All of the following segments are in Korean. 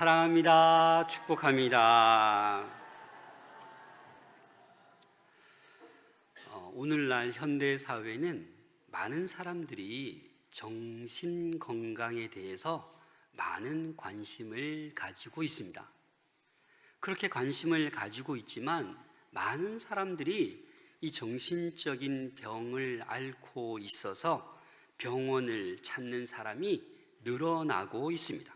사랑합니다. 축복합니다. 오늘날 현대 사회는 많은 사람들이 정신 건강에 대해서 많은 관심을 가지고 있습니다. 그렇게 관심을 가지고 있지만 많은 사람들이 이 정신적인 병을 앓고 있어서 병원을 찾는 사람이 늘어나고 있습니다.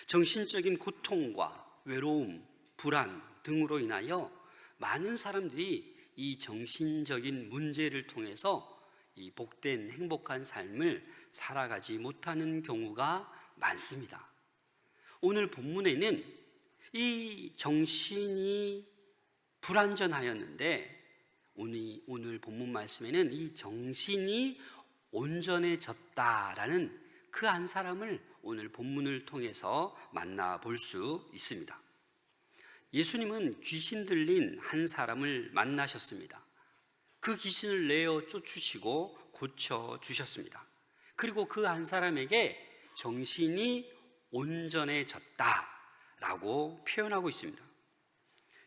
정신적인 고통과 외로움, 불안 등으로 인하여 많은 사람들이 이 정신적인 문제를 통해서 이 복된 행복한 삶을 살아가지 못하는 경우가 많습니다. 오늘 본문에는 이 정신이 불완전하였는데 오늘 본문 말씀에는 이 정신이 온전해졌다라는 그 한 사람을 오늘 본문을 통해서 만나볼 수 있습니다. 예수님은 귀신 들린 한 사람을 만나셨습니다. 그 귀신을 내어 쫓으시고 고쳐주셨습니다. 그리고 그 한 사람에게 정신이 온전해졌다라고 표현하고 있습니다.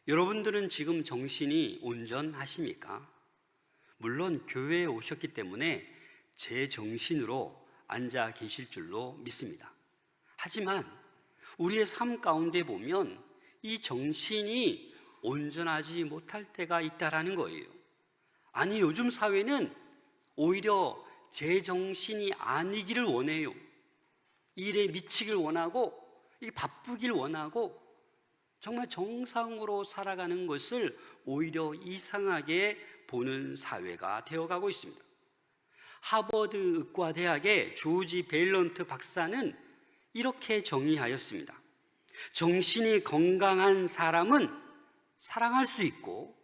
여러분들은 지금 정신이 온전하십니까? 물론 교회에 오셨기 때문에 제 정신으로 앉아 계실 줄로 믿습니다. 하지만 우리의 삶 가운데 보면 이 정신이 온전하지 못할 때가 있다라는 거예요. 아니, 요즘 사회는 오히려 제 정신이 아니기를 원해요. 일에 미치길 원하고 바쁘길 원하고 정말 정상으로 살아가는 것을 오히려 이상하게 보는 사회가 되어가고 있습니다. 하버드 의과대학의 조지 벨런트 박사는 이렇게 정의하였습니다. 정신이 건강한 사람은 사랑할 수 있고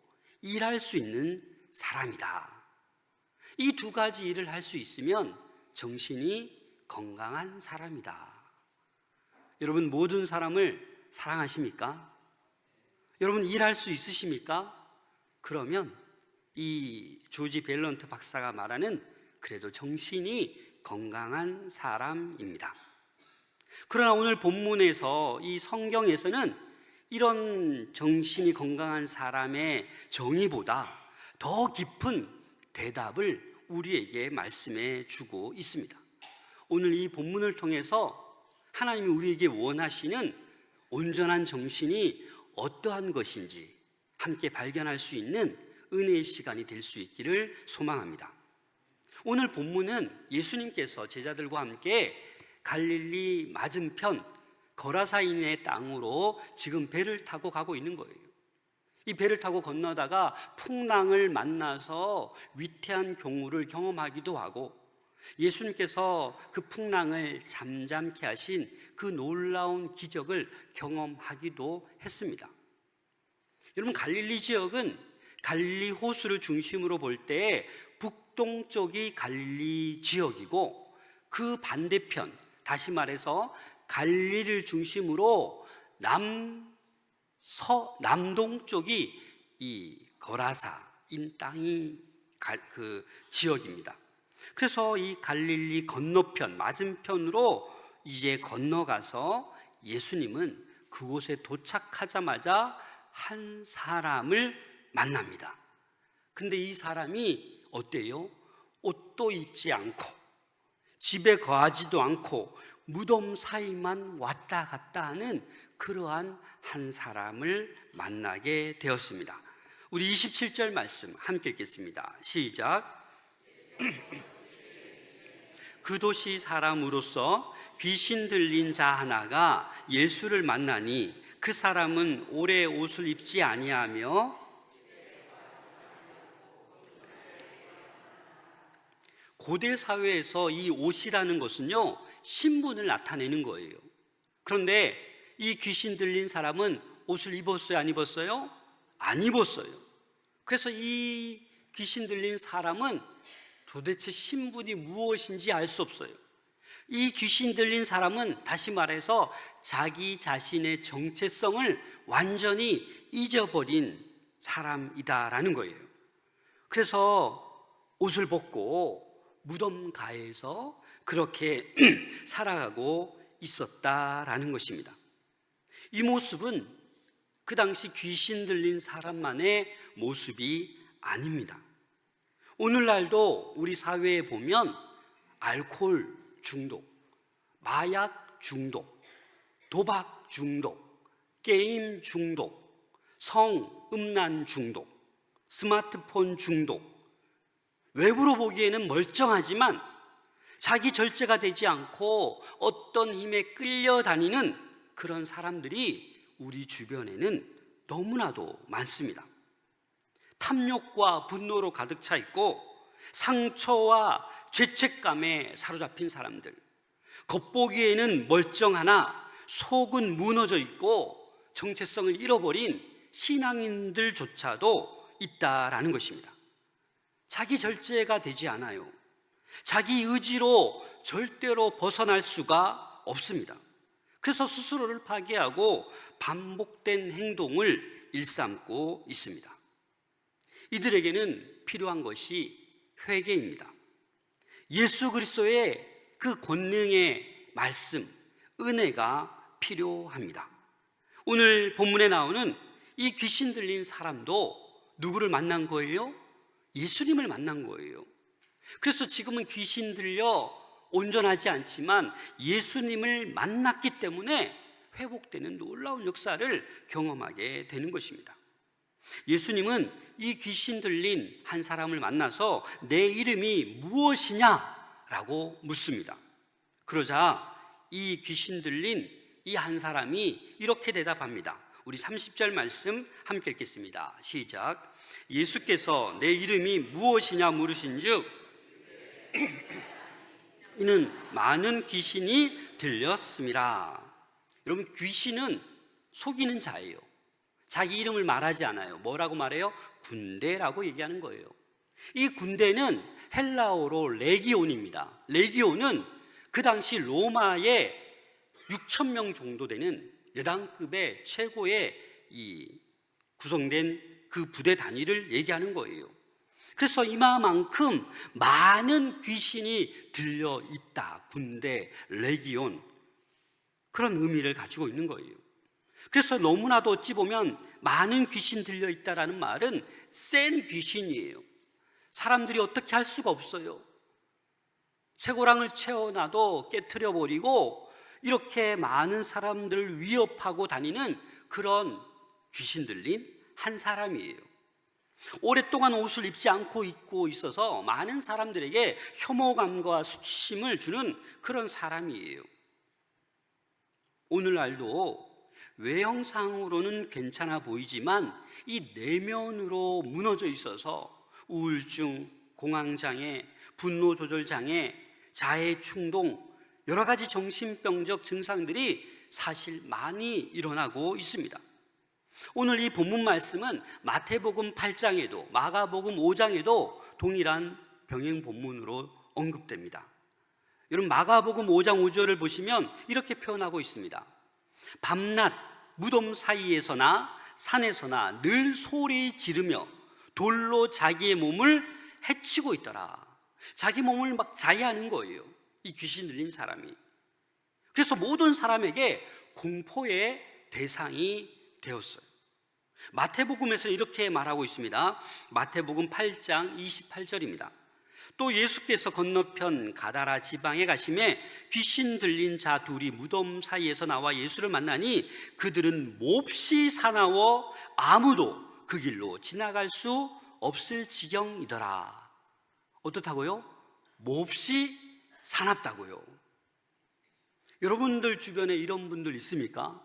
일할 수 있는 사람이다. 이 두 가지 일을 할 수 있으면 정신이 건강한 사람이다. 여러분, 모든 사람을 사랑하십니까? 여러분, 일할 수 있으십니까? 그러면 이 조지 벨런트 박사가 말하는 그래도 정신이 건강한 사람입니다. 그러나 오늘 본문에서 이 성경에서는 이런 정신이 건강한 사람의 정의보다 더 깊은 대답을 우리에게 말씀해 주고 있습니다. 오늘 이 본문을 통해서 하나님이 우리에게 원하시는 온전한 정신이 어떠한 것인지 함께 발견할 수 있는 은혜의 시간이 될 수 있기를 소망합니다. 오늘 본문은 예수님께서 제자들과 함께 갈릴리 맞은편 거라사인의 땅으로 지금 배를 타고 가고 있는 거예요. 이 배를 타고 건너다가 풍랑을 만나서 위태한 경우를 경험하기도 하고 예수님께서 그 풍랑을 잠잠케 하신 그 놀라운 기적을 경험하기도 했습니다. 여러분, 갈릴리 지역은 갈릴리 호수를 중심으로 볼 때 북동쪽이 갈릴리 지역이고 그 반대편, 다시 말해서 갈릴리를 중심으로 남동쪽이 이 거라사인 땅이 그 지역입니다. 그래서 이 갈릴리 건너편, 맞은편으로 이제 건너가서 예수님은 그곳에 도착하자마자 한 사람을 만납니다. 근데 이 사람이 어때요? 옷도 입지 않고 집에 거하지도 않고 무덤 사이만 왔다 갔다 하는 그러한 한 사람을 만나게 되었습니다. 우리 27절 말씀 함께 읽겠습니다. 시작. 그 도시 사람으로서 귀신 들린 자 하나가 예수를 만나니 그 사람은 오래 옷을 입지 아니하며 고대 사회에서 이 옷이라는 것은요, 신분을 나타내는 거예요. 그런데 이 귀신 들린 사람은 옷을 입었어요, 안 입었어요? 안 입었어요. 그래서 이 귀신 들린 사람은 도대체 신분이 무엇인지 알 수 없어요. 이 귀신 들린 사람은 다시 말해서 자기 자신의 정체성을 완전히 잊어버린 사람이다라는 거예요. 그래서 옷을 벗고 무덤가에서 그렇게 살아가고 있었다라는 것입니다. 이 모습은 그 당시 귀신 들린 사람만의 모습이 아닙니다. 오늘날도 우리 사회에 보면 알코올 중독, 마약 중독, 도박 중독, 게임 중독, 성음란 중독, 스마트폰 중독, 외부로 보기에는 멀쩡하지만 자기 절제가 되지 않고 어떤 힘에 끌려다니는 그런 사람들이 우리 주변에는 너무나도 많습니다. 탐욕과 분노로 가득 차 있고 상처와 죄책감에 사로잡힌 사람들, 겉보기에는 멀쩡하나 속은 무너져 있고 정체성을 잃어버린 신앙인들조차도 있다라는 것입니다. 자기 절제가 되지 않아요. 자기 의지로 절대로 벗어날 수가 없습니다. 그래서 스스로를 파괴하고 반복된 행동을 일삼고 있습니다. 이들에게는 필요한 것이 회개입니다. 예수 그리스도의 그 권능의 말씀, 은혜가 필요합니다. 오늘 본문에 나오는 이 귀신 들린 사람도 누구를 만난 거예요? 예수님을 만난 거예요. 그래서 지금은 귀신 들려 온전하지 않지만 예수님을 만났기 때문에 회복되는 놀라운 역사를 경험하게 되는 것입니다. 예수님은 이 귀신 들린 한 사람을 만나서 내 이름이 무엇이냐라고 묻습니다. 그러자 이 귀신 들린 이 한 사람이 이렇게 대답합니다. 우리 30절 말씀 함께 읽겠습니다. 시작. 예수께서 내 이름이 무엇이냐 물으신즉 이는 많은 귀신이 들렸습니다. 여러분, 귀신은 속이는 자예요. 자기 이름을 말하지 않아요. 뭐라고 말해요? 군대라고 얘기하는 거예요. 이 군대는 헬라어로 레기온입니다. 레기온은 그 당시 로마의 6,000명 정도 되는 여단급의 최고의 구성된 그 부대 단위를 얘기하는 거예요. 그래서 이마만큼 많은 귀신이 들려 있다. 군대, 레기온, 그런 의미를 가지고 있는 거예요. 그래서 너무나도 어찌 보면 많은 귀신 들려 있다라는 말은 센 귀신이에요. 사람들이 어떻게 할 수가 없어요. 쇠고랑을 채워놔도 깨트려 버리고 이렇게 많은 사람들을 위협하고 다니는 그런 귀신 들린 한 사람이에요. 오랫동안 옷을 입지 않고 있고 있어서 많은 사람들에게 혐오감과 수치심을 주는 그런 사람이에요. 오늘날도 외형상으로는 괜찮아 보이지만 이 내면으로 무너져 있어서 우울증, 공황장애, 분노조절장애, 자해충동, 여러 가지 정신병적 증상들이 사실 많이 일어나고 있습니다. 오늘 이 본문 말씀은 마태복음 8장에도 마가복음 5장에도 동일한 병행 본문으로 언급됩니다. 여러분, 마가복음 5장 5절을 보시면 이렇게 표현하고 있습니다. 밤낮 무덤 사이에서나 산에서나 늘 소리 지르며 돌로 자기의 몸을 해치고 있더라. 자기 몸을 막 자해하는 거예요, 이 귀신 들린 사람이. 그래서 모든 사람에게 공포의 대상이 되었어요. 마태복음에서 이렇게 말하고 있습니다. 마태복음 8장 28절입니다. 또 예수께서 건너편 가다라 지방에 가심에 귀신 들린 자 둘이 무덤 사이에서 나와 예수를 만나니 그들은 몹시 사나워 아무도 그 길로 지나갈 수 없을 지경이더라. 어떻다고요? 몹시 사납다고요. 여러분들 주변에 이런 분들 있습니까?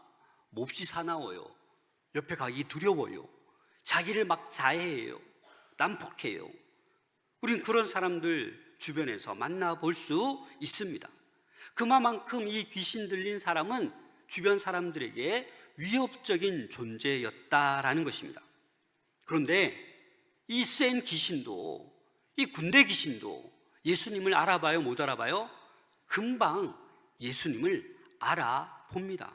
몹시 사나워요. 옆에 가기 두려워요. 자기를 막 자해해요. 난폭해요. 우린 그런 사람들 주변에서 만나볼 수 있습니다. 그만큼 이 귀신 들린 사람은 주변 사람들에게 위협적인 존재였다라는 것입니다. 그런데 이 센 귀신도, 이 군대 귀신도 예수님을 알아봐요, 못 알아봐요? 금방 예수님을 알아봅니다.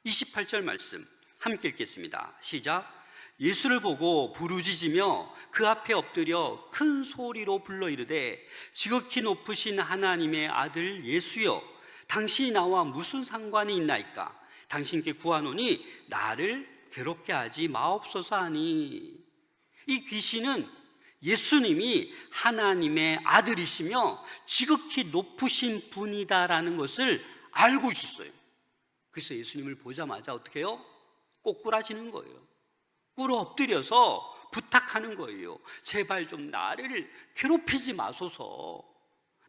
28절 말씀 함께 읽겠습니다. 시작. 예수를 보고 부르짖으며 그 앞에 엎드려 큰 소리로 불러 이르되 지극히 높으신 하나님의 아들 예수여, 당신이 나와 무슨 상관이 있나이까? 당신께 구하노니 나를 괴롭게 하지 마옵소서 하니. 이 귀신은 예수님이 하나님의 아들이시며 지극히 높으신 분이다라는 것을 알고 있었어요. 그래서 예수님을 보자마자 어떻게 해요? 꼬꾸라지는 거예요. 꿇어 엎드려서 부탁하는 거예요. 제발 좀 나를 괴롭히지 마소서.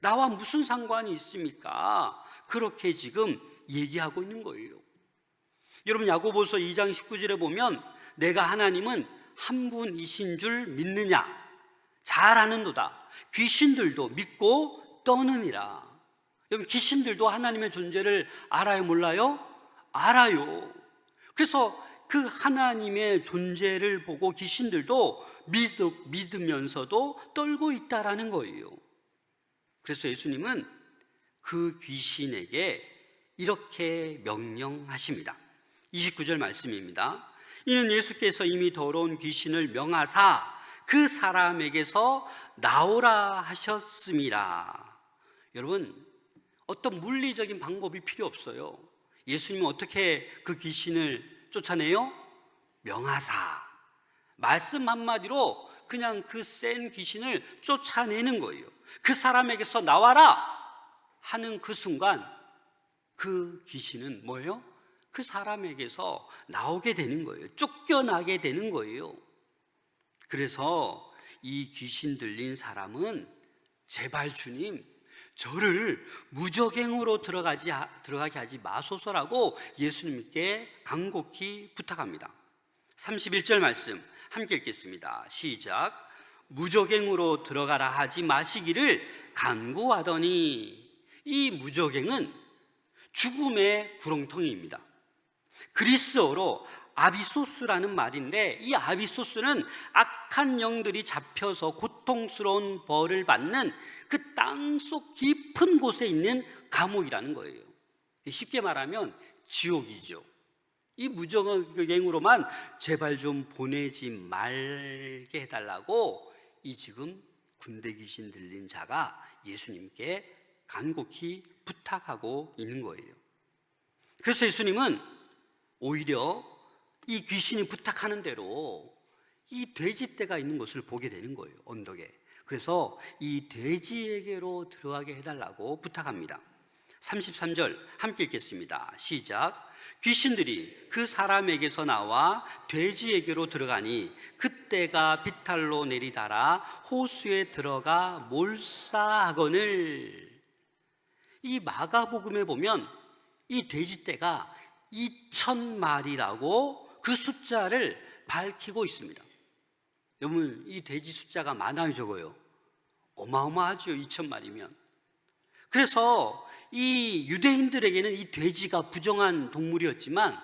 나와 무슨 상관이 있습니까? 그렇게 지금 얘기하고 있는 거예요. 여러분, 야고보서 2장 19절에 보면 내가 하나님은 한 분이신 줄 믿느냐? 잘 아는도다. 귀신들도 믿고 떠느니라. 여러분, 귀신들도 하나님의 존재를 알아요, 몰라요? 알아요. 그래서 그 하나님의 존재를 보고 귀신들도 믿으면서도 떨고 있다라는 거예요. 그래서 예수님은 그 귀신에게 이렇게 명령하십니다. 29절 말씀입니다. 이는 예수께서 이미 더러운 귀신을 명하사 그 사람에게서 나오라 하셨습니다. 여러분, 어떤 물리적인 방법이 필요 없어요. 예수님은 어떻게 그 귀신을 쫓아내요? 명하사. 말씀 한마디로 그냥 그 센 귀신을 쫓아내는 거예요. 그 사람에게서 나와라 하는 그 순간 그 귀신은 뭐예요? 그 사람에게서 나오게 되는 거예요. 쫓겨나게 되는 거예요. 그래서 이 귀신 들린 사람은 제발 주님, 저를 무적행으로 들어가게 하지 마소서라고 예수님께 간곡히 부탁합니다. 31절 말씀 함께 읽겠습니다. 시작. 무적행으로 들어가라 하지 마시기를 간구하더니. 이 무적행은 죽음의 구렁텅이입니다. 그리스어로 아비소스라는 말인데, 이 아비소스는 악한 영들이 잡혀서 고통스러운 벌을 받는 그 땅속 깊은 곳에 있는 감옥이라는 거예요. 쉽게 말하면 지옥이죠. 이 무적행으로만 제발 좀 보내지 말게 해달라고 이 지금 군대 귀신 들린 자가 예수님께 간곡히 부탁하고 있는 거예요. 그래서 예수님은 오히려 이 귀신이 부탁하는 대로 이 돼지떼가 있는 것을 보게 되는 거예요, 언덕에. 그래서 이 돼지에게로 들어가게 해달라고 부탁합니다. 33절 함께 읽겠습니다. 시작. 귀신들이 그 사람에게서 나와 돼지에게로 들어가니 그때가 비탈로 내리달아 호수에 들어가 몰사하거늘. 이 마가복음에 보면 이 돼지떼가 2,000마리라고 그 숫자를 밝히고 있습니다. 여러분, 이 돼지 숫자가 많아요, 적어요? 어마어마하죠, 2,000마리면. 그래서 이 유대인들에게는 이 돼지가 부정한 동물이었지만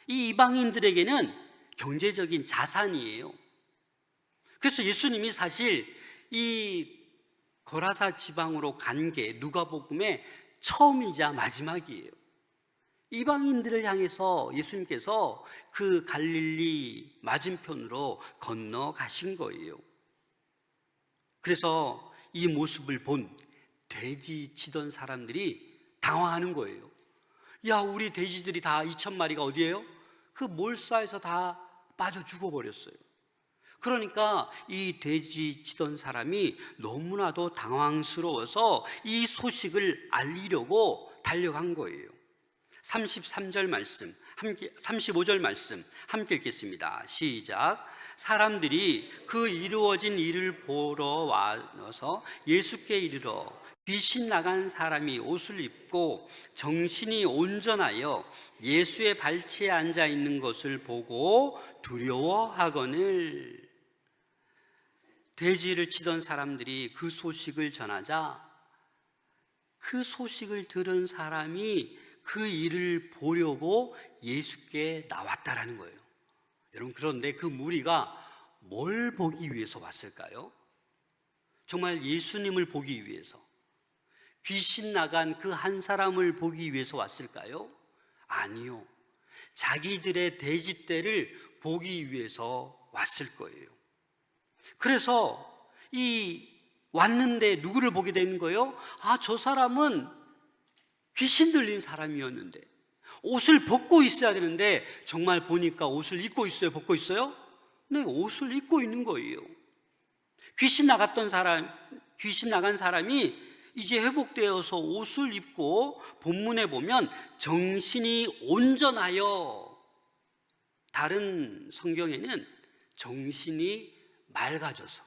이 이방인들에게는 경제적인 자산이에요. 그래서 예수님이 사실 이 거라사 지방으로 간 게 누가복음의 처음이자 마지막이에요. 이방인들을 향해서 예수님께서 그 갈릴리 맞은편으로 건너가신 거예요. 그래서 이 모습을 본 돼지 치던 사람들이 당황하는 거예요. 야, 우리 돼지들이 다 2,000마리가 어디예요? 그 몰사에서 다 빠져 죽어버렸어요. 그러니까 이 돼지 치던 사람이 너무나도 당황스러워서 이 소식을 알리려고 달려간 거예요. 33절 말씀, 35절 말씀 함께 읽겠습니다. 시작. 사람들이 그 이루어진 일을 보러 와서 예수께 이르러 귀신 나간 사람이 옷을 입고 정신이 온전하여 예수의 발치에 앉아 있는 것을 보고 두려워하거늘. 돼지를 치던 사람들이 그 소식을 전하자 그 소식을 들은 사람이 그 일을 보려고 예수께 나왔다라는 거예요. 여러분, 그런데 그 무리가 뭘 보기 위해서 왔을까요? 정말 예수님을 보기 위해서, 귀신 나간 그 한 사람을 보기 위해서 왔을까요? 아니요. 자기들의 돼지떼를 보기 위해서 왔을 거예요. 그래서 왔는데 누구를 보게 되는 거예요? 아, 저 사람은 귀신 들린 사람이었는데 옷을 벗고 있어야 되는데 정말 보니까 옷을 입고 있어요? 벗고 있어요? 네, 옷을 입고 있는 거예요. 귀신 나간 사람이 이제 회복되어서 옷을 입고 본문에 보면 정신이 온전하여, 다른 성경에는 정신이 맑아져서,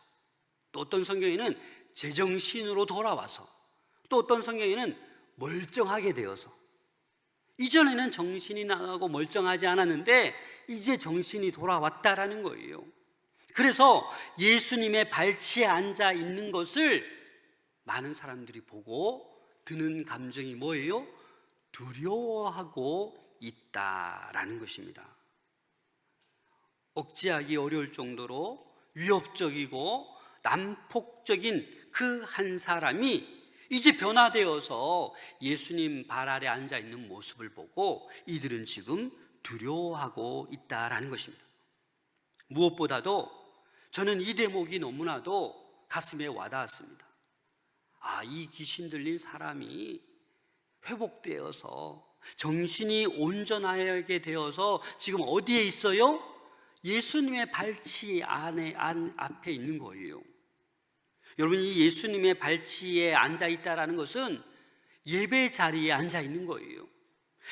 또 어떤 성경에는 제정신으로 돌아와서, 또 어떤 성경에는 멀쩡하게 되어서, 이전에는 정신이 나가고 멀쩡하지 않았는데 이제 정신이 돌아왔다라는 거예요. 그래서 예수님의 발치에 앉아 있는 것을 많은 사람들이 보고 드는 감정이 뭐예요? 두려워하고 있다라는 것입니다. 억제하기 어려울 정도로 위협적이고 난폭적인 그 한 사람이 이제 변화되어서 예수님 발 아래 앉아 있는 모습을 보고 이들은 지금 두려워하고 있다라는 것입니다. 무엇보다도 저는 이 대목이 너무나도 가슴에 와닿았습니다. 이 귀신 들린 사람이 회복되어서 정신이 온전하게 되어서 지금 어디에 있어요? 예수님의 발치 앞에 있는 거예요. 여러분, 이 예수님의 발치에 앉아 있다라는 것은 예배 자리에 앉아 있는 거예요.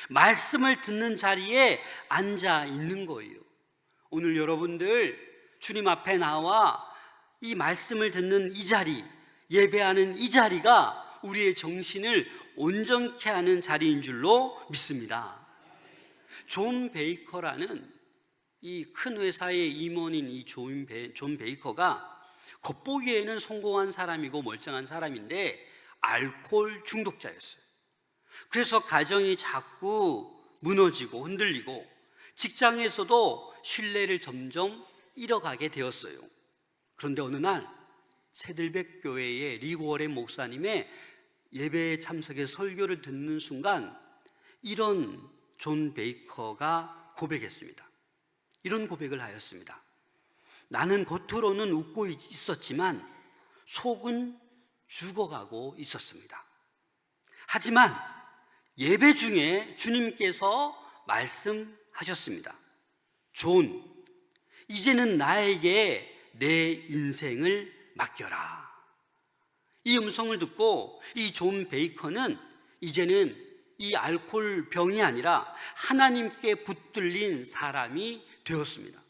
말씀을 듣는 자리에 앉아 있는 거예요. 오늘 여러분들 주님 앞에 나와 이 말씀을 듣는 이 자리, 예배하는 이 자리가 우리의 정신을 온전케 하는 자리인 줄로 믿습니다. 존 베이커라는 이 큰 회사의 임원인 이 존 베이커가 겉보기에는 성공한 사람이고 멀쩡한 사람인데 알코올 중독자였어요. 그래서 가정이 자꾸 무너지고 흔들리고 직장에서도 신뢰를 점점 잃어가게 되었어요. 그런데 어느 날 새들백 교회의 리고월의 목사님의 예배에 참석해 설교를 듣는 순간 이런 존 베이커가 고백했습니다. 이런 고백을 하였습니다. 나는 겉으로는 웃고 있었지만 속은 죽어가고 있었습니다. 하지만 예배 중에 주님께서 말씀하셨습니다. 존, 이제는 나에게 내 인생을 맡겨라. 이 음성을 듣고 이 존 베이커는 이제는 이 알코올 병이 아니라 하나님께 붙들린 사람이 되었습니다.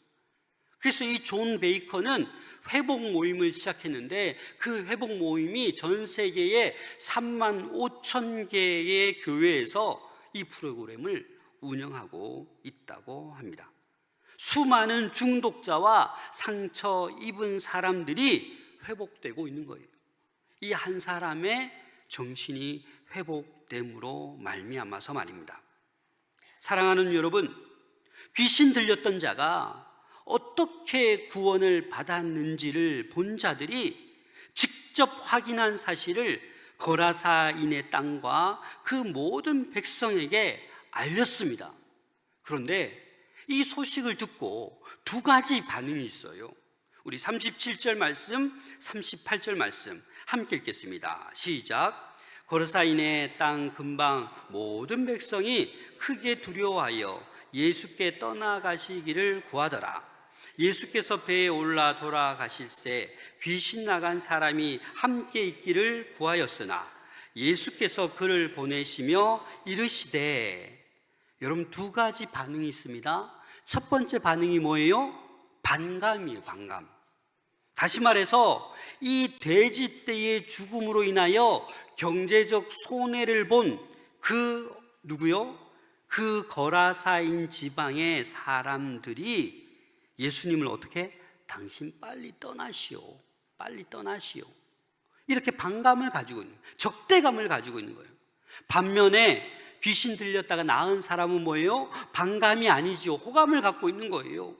그래서 이 존 베이커는 회복 모임을 시작했는데 그 회복 모임이 전 세계에 3만 5천 개의 교회에서 이 프로그램을 운영하고 있다고 합니다. 수많은 중독자와 상처 입은 사람들이 회복되고 있는 거예요. 이 한 사람의 정신이 회복됨으로 말미암아서 말입니다. 사랑하는 여러분, 귀신 들렸던 자가 어떻게 구원을 받았는지를 본 자들이 직접 확인한 사실을 거라사인의 땅과 그 모든 백성에게 알렸습니다. 그런데 이 소식을 듣고 두 가지 반응이 있어요. 우리 37절 말씀, 38절 말씀 함께 읽겠습니다. 시작. 거라사인의 땅 근방 모든 백성이 크게 두려워하여 예수께 떠나가시기를 구하더라. 예수께서 배에 올라 돌아가실새 귀신 나간 사람이 함께 있기를 구하였으나 예수께서 그를 보내시며 이르시되, 여러분 두 가지 반응이 있습니다. 첫 번째 반응이 뭐예요? 반감이에요. 반감. 다시 말해서 이 돼지떼의 죽음으로 인하여 경제적 손해를 본 그 누구요? 그 거라사인 지방의 사람들이 예수님을 어떻게? 당신 빨리 떠나시오. 빨리 떠나시오. 이렇게 반감을 가지고 있는, 적대감을 가지고 있는 거예요. 반면에 귀신 들렸다가 나은 사람은 뭐예요? 반감이 아니지요. 호감을 갖고 있는 거예요.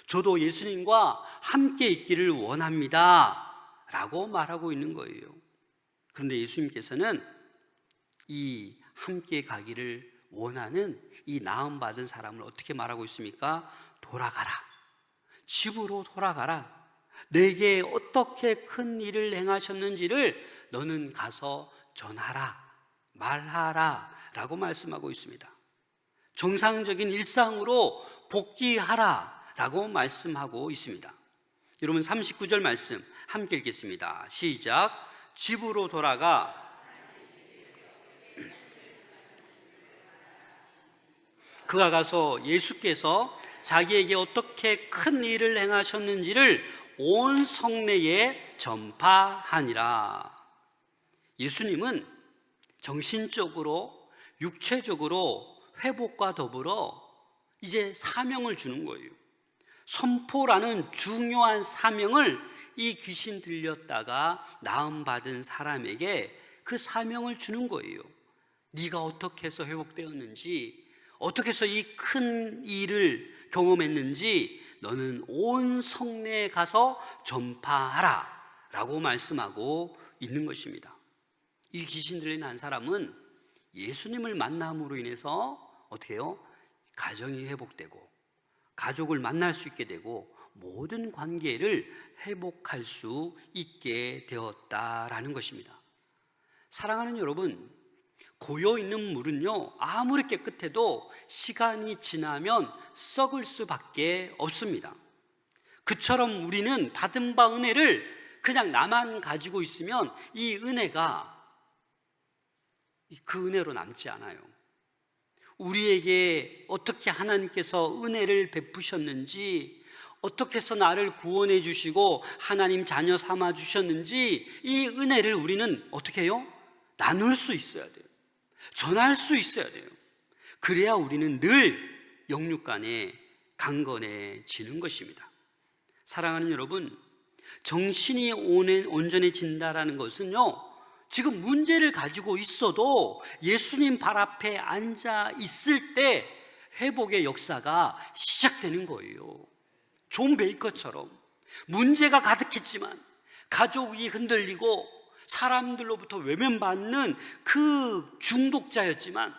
저도 예수님과 함께 있기를 원합니다 라고 말하고 있는 거예요. 그런데 예수님께서는 이 함께 가기를 원하는 이 나음받은 사람을 어떻게 말하고 있습니까? 돌아가라. 집으로 돌아가라. 내게 어떻게 큰 일을 행하셨는지를 너는 가서 전하라, 말하라 라고 말씀하고 있습니다. 정상적인 일상으로 복귀하라라고 말씀하고 있습니다. 여러분 39절 말씀 함께 읽겠습니다. 시작. 집으로 돌아가 그가 가서 예수께서 자기에게 어떻게 큰 일을 행하셨는지를 온 성내에 전파하니라. 예수님은 정신적으로 육체적으로 회복과 더불어 이제 사명을 주는 거예요. 선포라는 중요한 사명을 이 귀신 들렸다가 나음받은 사람에게 그 사명을 주는 거예요. 네가 어떻게 해서 회복되었는지, 어떻게 해서 이 큰 일을 경험했는지 너는 온 성내에 가서 전파하라 라고 말씀하고 있는 것입니다. 이 귀신 들린 한 사람은 예수님을 만남으로 인해서 어떻게 해요? 가정이 회복되고 가족을 만날 수 있게 되고 모든 관계를 회복할 수 있게 되었다라는 것입니다. 사랑하는 여러분, 고여있는 물은요 아무리 깨끗해도 시간이 지나면 썩을 수밖에 없습니다. 그처럼 우리는 받은 바 은혜를 그냥 나만 가지고 있으면 이 은혜가 그 은혜로 남지 않아요. 우리에게 어떻게 하나님께서 은혜를 베푸셨는지, 어떻게 해서 나를 구원해 주시고 하나님 자녀 삼아 주셨는지 이 은혜를 우리는 어떻게 해요? 나눌 수 있어야 돼요. 전할 수 있어야 돼요. 그래야 우리는 늘 영육간에 강건해지는 것입니다. 사랑하는 여러분, 정신이 온전해진다라는 것은요 지금 문제를 가지고 있어도 예수님 발 앞에 앉아 있을 때 회복의 역사가 시작되는 거예요. 존 베이커처럼 문제가 가득했지만 가족이 흔들리고 사람들로부터 외면받는 그 중독자였지만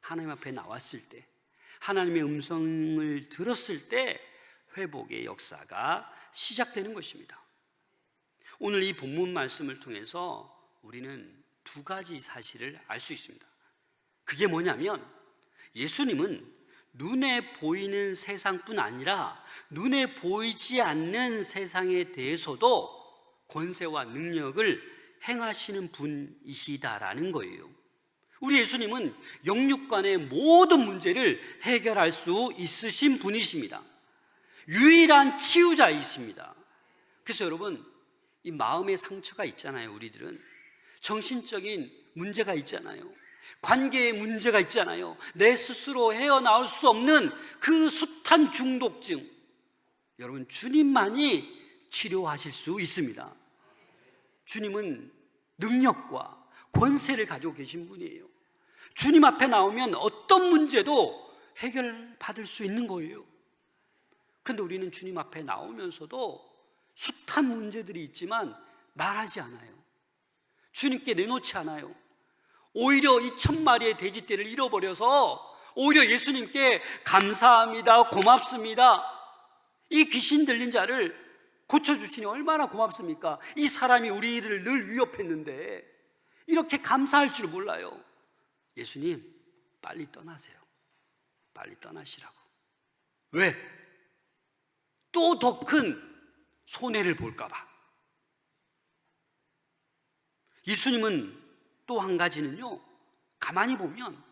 하나님 앞에 나왔을 때, 하나님의 음성을 들었을 때 회복의 역사가 시작되는 것입니다. 오늘 이 본문 말씀을 통해서 우리는 두 가지 사실을 알 수 있습니다. 그게 뭐냐면 예수님은 눈에 보이는 세상뿐 아니라 눈에 보이지 않는 세상에 대해서도 권세와 능력을 행하시는 분이시다라는 거예요. 우리 예수님은 영육간의 모든 문제를 해결할 수 있으신 분이십니다. 유일한 치유자이십니다. 그래서 여러분, 이 마음의 상처가 있잖아요. 우리들은 정신적인 문제가 있잖아요. 관계의 문제가 있잖아요. 내 스스로 헤어나올 수 없는 그 숱한 중독증, 여러분 주님만이 치료하실 수 있습니다. 주님은 능력과 권세를 가지고 계신 분이에요. 주님 앞에 나오면 어떤 문제도 해결받을 수 있는 거예요. 그런데 우리는 주님 앞에 나오면서도 숱한 문제들이 있지만 말하지 않아요. 주님께 내놓지 않아요. 오히려 2,000마리의 돼지떼를 잃어버려서 오히려 예수님께 감사합니다, 고맙습니다, 이 귀신 들린 자를 고쳐주시니 얼마나 고맙습니까? 이 사람이 우리를 늘 위협했는데 이렇게 감사할 줄 몰라요. 예수님, 빨리 떠나세요. 빨리 떠나시라고. 왜? 또 더 큰 손해를 볼까 봐. 예수님은 또 한 가지는요, 가만히 보면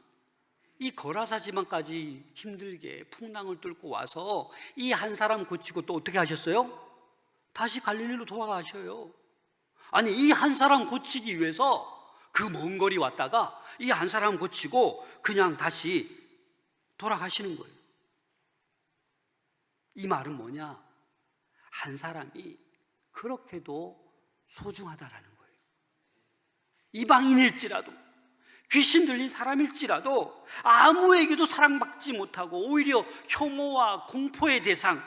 이 거라사 지방까지 힘들게 풍랑을 뚫고 와서 이 한 사람 고치고 또 어떻게 하셨어요? 다시 갈릴리로 돌아가셔요. 아니, 이 한 사람 고치기 위해서 그 먼 거리 왔다가 이 한 사람 고치고 그냥 다시 돌아가시는 거예요. 이 말은 뭐냐? 한 사람이 그렇게도 소중하다라는 거예요. 이방인일지라도, 귀신 들린 사람일지라도 아무에게도 사랑받지 못하고 오히려 혐오와 공포의 대상,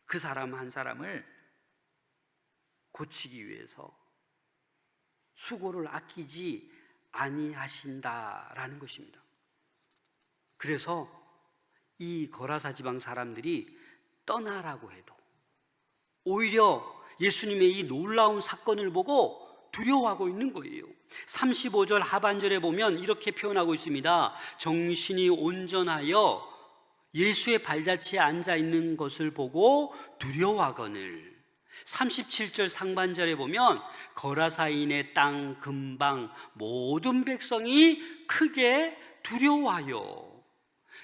그 사람 한 사람을 고치기 위해서 수고를 아끼지 아니하신다라는 것입니다. 그래서 이 거라사 지방 사람들이 떠나라고 해도 오히려 예수님의 이 놀라운 사건을 보고 두려워하고 있는 거예요. 35절 하반절에 보면 이렇게 표현하고 있습니다. 정신이 온전하여 예수의 발자취에 앉아 있는 것을 보고 두려워하거늘. 37절 상반절에 보면 거라사인의 땅 근방 모든 백성이 크게 두려워하여.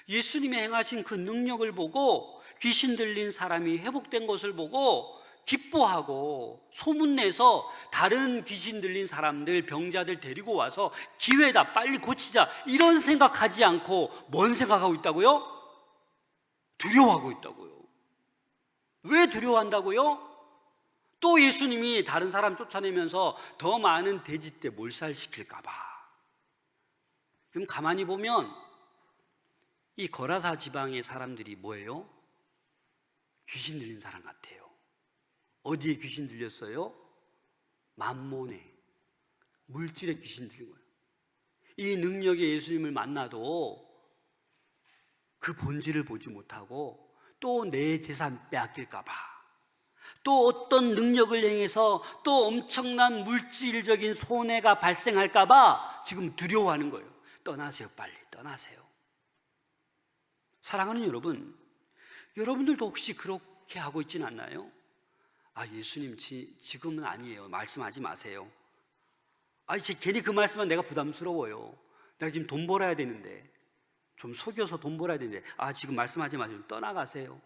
예수님이 행하신 그 능력을 보고 귀신 들린 사람이 회복된 것을 보고 기뻐하고 소문내서 다른 귀신 들린 사람들, 병자들 데리고 와서 기회다, 빨리 고치자, 이런 생각하지 않고 뭔 생각하고 있다고요? 두려워하고 있다고요. 왜 두려워한다고요? 또 예수님이 다른 사람 쫓아내면서 더 많은 돼지떼 몰살시킬까 봐. 그럼 가만히 보면 이 거라사 지방의 사람들이 뭐예요? 귀신 들린 사람 같아요. 어디에 귀신 들렸어요? 만몬에, 물질에 귀신 들린 거예요. 이 능력의 예수님을 만나도 그 본질을 보지 못하고 또 내 재산 빼앗길까 봐, 또 어떤 능력을 행해서 또 엄청난 물질적인 손해가 발생할까 봐 지금 두려워하는 거예요. 떠나세요, 빨리 떠나세요. 사랑하는 여러분, 여러분들도 혹시 그렇게 하고 있지는 않나요? 아, 예수님 지금은 아니에요, 말씀하지 마세요. 아, 괜히 그 말씀은 내가 부담스러워요. 내가 지금 돈 벌어야 되는데, 좀 속여서 돈 벌어야 되는데, 아, 지금 말씀하지 마세요, 떠나가세요.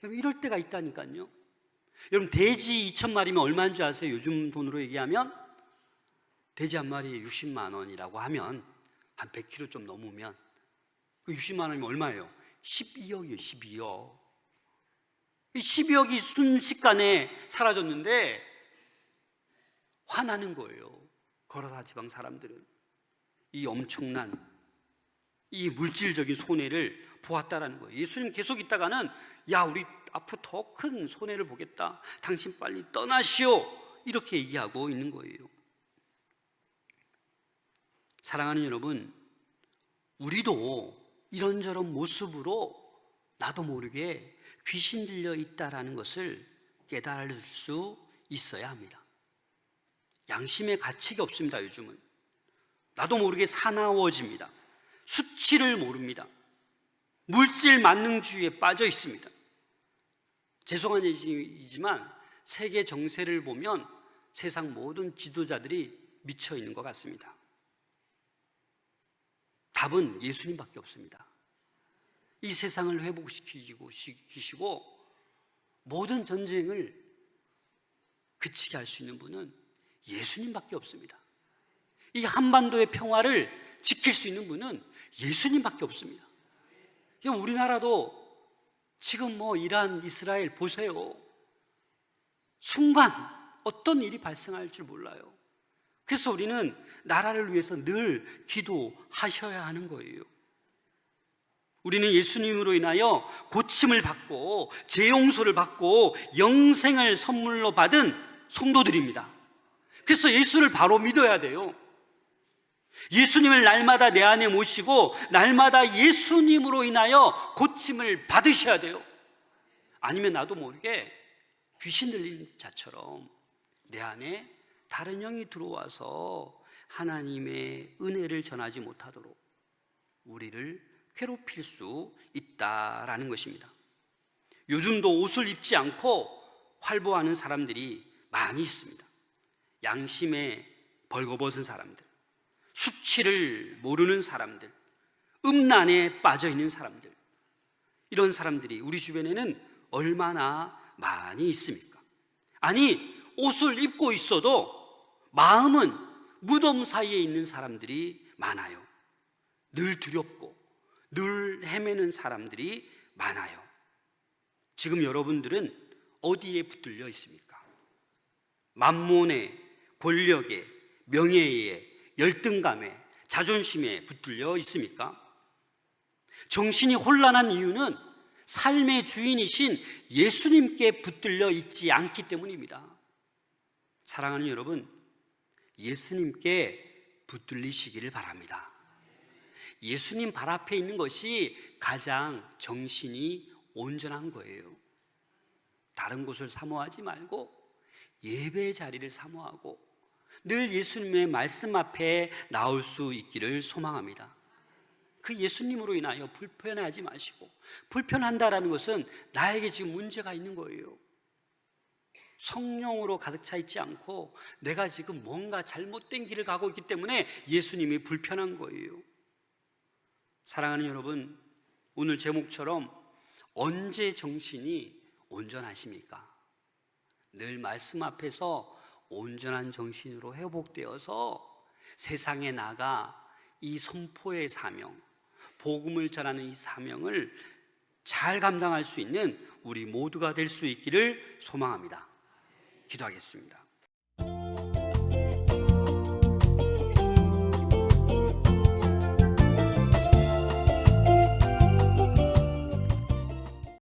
여러분, 이럴 때가 있다니까요. 여러분, 돼지 2,000마리면 얼마인 줄 아세요? 요즘 돈으로 얘기하면 돼지 한 마리에 60만 원이라고 하면 한 100kg 좀 넘으면 그 60만 원이면 얼마예요? 12억이에요. 12억. 이 12억이 순식간에 사라졌는데 화나는 거예요. 거라사 지방 사람들은 이 엄청난 이 물질적인 손해를 보았다라는 거예요. 예수님 계속 있다가는 야, 우리 앞으로 더 큰 손해를 보겠다, 당신 빨리 떠나시오, 이렇게 얘기하고 있는 거예요. 사랑하는 여러분, 우리도 이런저런 모습으로 나도 모르게 귀신 들려 있다라는 것을 깨달을 수 있어야 합니다. 양심의 가치가 없습니다. 요즘은 나도 모르게 사나워집니다. 수치를 모릅니다. 물질 만능주의에 빠져 있습니다. 죄송한 얘기지만 세계 정세를 보면 세상 모든 지도자들이 미쳐 있는 것 같습니다. 답은 예수님밖에 없습니다. 이 세상을 회복시키시고 모든 전쟁을 그치게 할 수 있는 분은 예수님밖에 없습니다. 이 한반도의 평화를 지킬 수 있는 분은 예수님밖에 없습니다. 우리나라도 지금 이란, 이스라엘 보세요. 순간 어떤 일이 발생할 줄 몰라요. 그래서 우리는 나라를 위해서 늘 기도하셔야 하는 거예요. 우리는 예수님으로 인하여 고침을 받고 재용서를 받고 영생을 선물로 받은 성도들입니다. 그래서 예수를 바로 믿어야 돼요. 예수님을 날마다 내 안에 모시고 날마다 예수님으로 인하여 고침을 받으셔야 돼요. 아니면 나도 모르게 귀신 들린 자처럼 내 안에 다른 영이 들어와서 하나님의 은혜를 전하지 못하도록 우리를 괴롭힐 수 있다라는 것입니다. 요즘도 옷을 입지 않고 활보하는 사람들이 많이 있습니다. 양심에 벌거벗은 사람들, 수치를 모르는 사람들, 음란에 빠져 있는 사람들, 이런 사람들이 우리 주변에는 얼마나 많이 있습니까? 아니, 옷을 입고 있어도 마음은 무덤 사이에 있는 사람들이 많아요. 늘 두렵고 늘 헤매는 사람들이 많아요. 지금 여러분들은 어디에 붙들려 있습니까? 만몬에, 권력에, 명예에, 열등감에, 자존심에 붙들려 있습니까? 정신이 혼란한 이유는 삶의 주인이신 예수님께 붙들려 있지 않기 때문입니다. 사랑하는 여러분, 예수님께 붙들리시기를 바랍니다. 예수님 발 앞에 있는 것이 가장 정신이 온전한 거예요. 다른 곳을 사모하지 말고 예배의 자리를 사모하고 늘 예수님의 말씀 앞에 나올 수 있기를 소망합니다. 그 예수님으로 인하여 불편해하지 마시고, 불편한다라는 것은 나에게 지금 문제가 있는 거예요. 성령으로 가득 차 있지 않고 내가 지금 뭔가 잘못된 길을 가고 있기 때문에 예수님이 불편한 거예요. 사랑하는 여러분, 오늘 제목처럼 언제 정신이 온전하십니까? 늘 말씀 앞에서 온전한 정신으로 회복되어서 세상에 나가 이 선포의 사명, 복음을 전하는 이 사명을 잘 감당할 수 있는 우리 모두가 될 수 있기를 소망합니다. 기도하겠습니다.